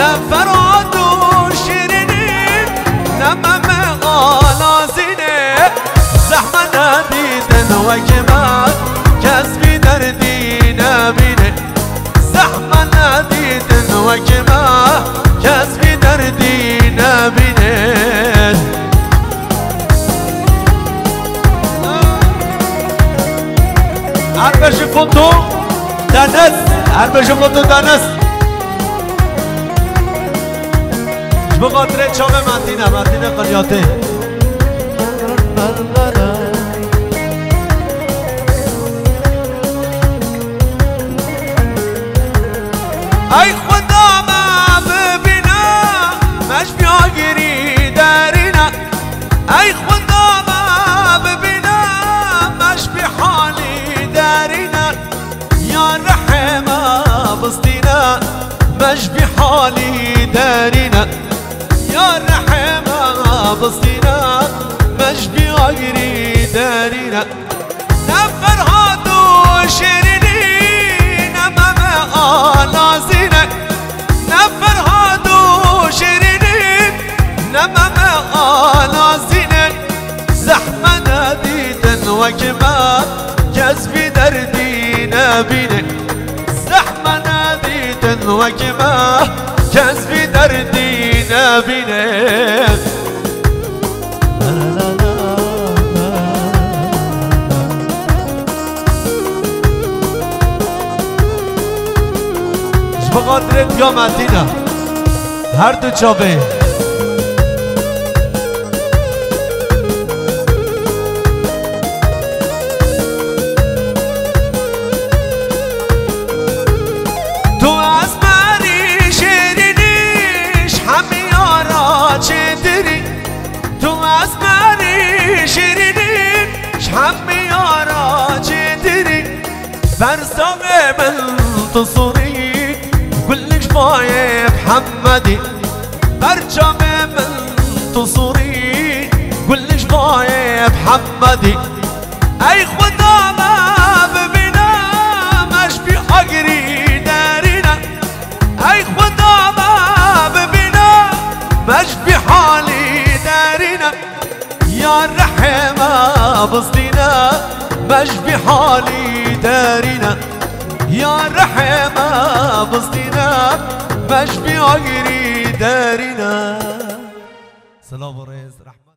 نفراد و شیرینی نمم غالازینه زحمه ندیدن و کمال کسبی دردی نبینه زحمه ندیدن و کمال کسبی دردی نبینه عربش فوتو دنس عربش فوتو دنس بخاطر چاوه متینه قلیاته ای خدا ما ببینا مش بیاگیری درینا ای خدا ما ببینا مش بی حالی درینا یا رحمه بسطینا مش بی حالی درینا یا رحمه بسطینا مش بیاگیری درینا نفرهاد و شیرینی نمم آلازینه نفرهاد و شیرینی نمم آلازینه زحمه ندیدن و کمال کسبی دردی نبینه زحمه ندیدن و کمال کسبی دردی نبینه بخاطر قیامتینا هر دو چاوه تو از منی شیرینیش همیارا چه دری تو از منی شیرینیش همیارا چه دری برساق من تصوری كلش فايق محمدي برجع من تصوري كلش فايق محمدي اي خدا ما ببينا مش في حقري دارينا اي خدا ما ببينا مش في حالي دارينا يا الرحمة بسطينا مش في حالي دارينا يا رحمة بسطينا مش بيعجري دارنا سلام ورئيس رحمة